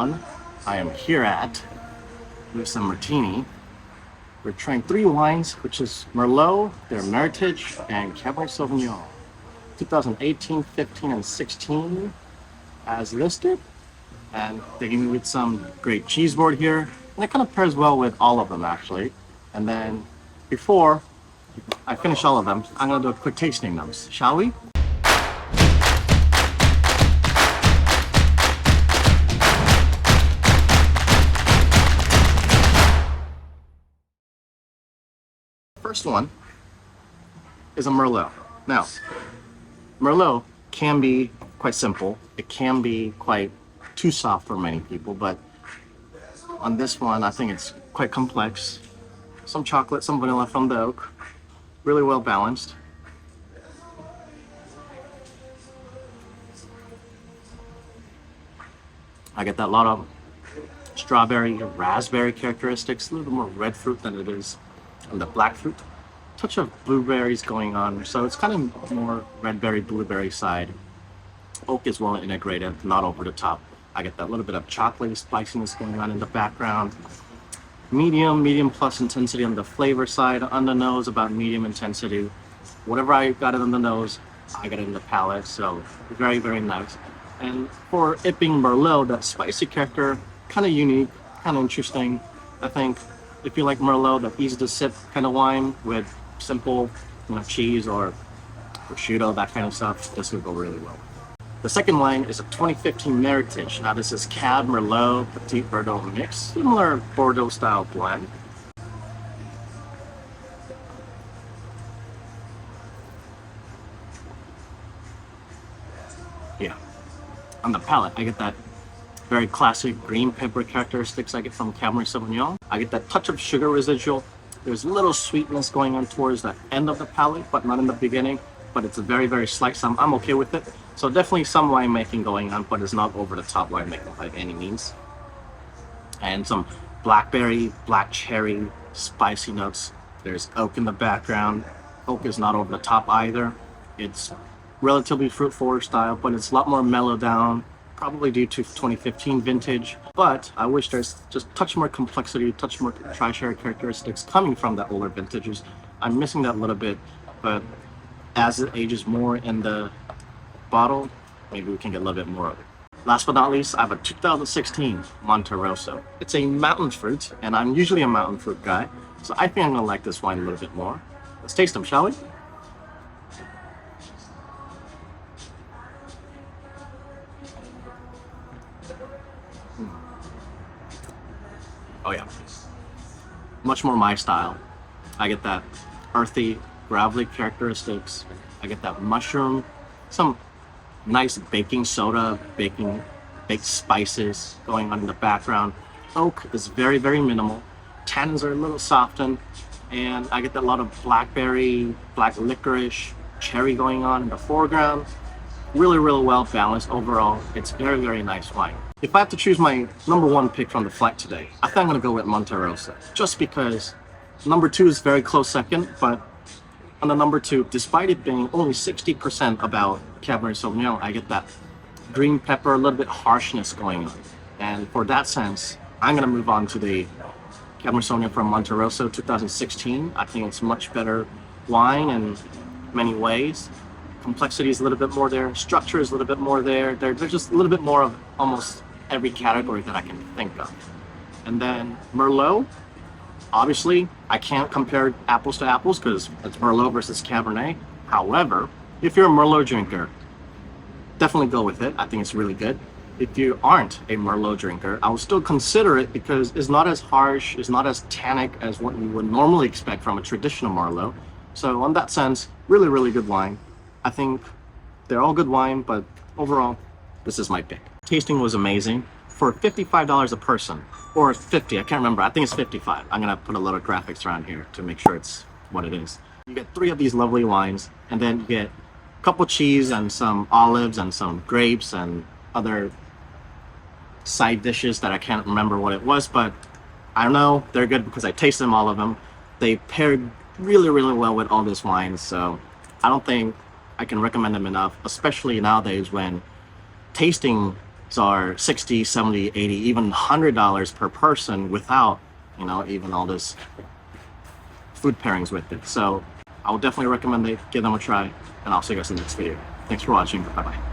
everyone. I am here at with some Martini. We're trying three wines, which is Merlot, their Meritage, and Cabernet Sauvignon. 2018, 15, and 16 as listed. And they give me with some great cheese board here. And it kind of pairs well with all of them actually. And then before I finish all of them, I'm gonna do a quick tasting notes, shall we? First one is a Merlot. Now, Merlot can be quite simple. It can be quite too soft for many people, but on this one, I think it's quite complex. Some chocolate, some vanilla from the oak. Really well balanced. I get that lot of strawberry, raspberry characteristics, a little bit more red fruit than it is on the black fruit. Touch of blueberries going on, so it's kind of more red berry, blueberry side. Oak is well integrated, not over the top. I get that little bit of chocolatey spiciness going on in the background. Medium plus intensity on the flavor side. On the nose, about medium intensity. Whatever I got it on the nose, I got it in the palate, so very, very nice. And for it being Merlot, that spicy character, kind of unique, kind of interesting. I think if you like Merlot, that easy to sip kind of wine with simple, cheese or prosciutto, that kind of stuff, this would go really well. The second wine is a 2015 Meritage. Now this is Cab Merlot Petit Verdot mix, similar Bordeaux style blend. Yeah, on the palate, I get that very classic green pepper characteristics I get from Cabernet Sauvignon. I get that touch of sugar residual. There's a little sweetness going on towards the end of the palate, but not in the beginning. But it's a very, very slight. I'm okay with it. So definitely some winemaking going on, but it's not over the top winemaking by any means. And some blackberry, black cherry, spicy notes. There's oak in the background. Oak is not over the top either. It's relatively fruit forward style, but it's a lot more mellowed down, probably due to 2015 vintage. But I wish there's just a touch more complexity, touch more tri-sherry characteristics coming from the older vintages. I'm missing that a little bit, but as it ages more in the bottle, maybe we can get a little bit more of it. Last but not least, I have a 2016 Monte Rosso. It's a mountain fruit, and I'm usually a mountain fruit guy, so I think I'm gonna like this wine a little bit more. Let's taste them, shall we? Oh yeah, much more my style. I get that earthy, gravelly characteristics. I get that mushroom, some nice baking soda, baked spices going on in the background. Oak is very, very minimal. Tannins are a little softened, and I get that lot of blackberry, black licorice, cherry going on in the foreground. Really, really well balanced overall. It's very, very nice wine. If I have to choose my number one pick from the flight today, I think I'm gonna go with Monte Rosso, just because number two is very close second, but on the number two, despite it being only 60% about Cabernet Sauvignon, I get that green pepper, a little bit harshness going on. And for that sense, I'm gonna move on to the Cabernet Sauvignon from Monte Rosso 2016. I think it's much better wine in many ways. Complexity is a little bit more there, structure is a little bit more there. There's just a little bit more of almost every category that I can think of. And then Merlot, obviously, I can't compare apples to apples because it's Merlot versus Cabernet. However, if you're a Merlot drinker, definitely go with it. I think it's really good. If you aren't a Merlot drinker, I would still consider it because it's not as harsh, it's not as tannic as what you would normally expect from a traditional Merlot. So in that sense, really, really good wine. I think they're all good wine, but overall, this is my pick. Tasting was amazing. For $55 a person, or 50, I can't remember, I think it's 55. I'm gonna put a little graphics around here to make sure it's what it is. You get three of these lovely wines, and then you get a couple cheese and some olives and some grapes and other side dishes that I can't remember what it was, but I know they're good because I tasted them, all of them. They paired really, really well with all this wine, so I don't think I can recommend them enough, especially nowadays when tasting are 60, 70, 80, even $100 per person without, you know, even all this food pairings with it. So I would definitely recommend they give them a try, and I'll see you guys in the next video. Thanks for watching. Bye bye.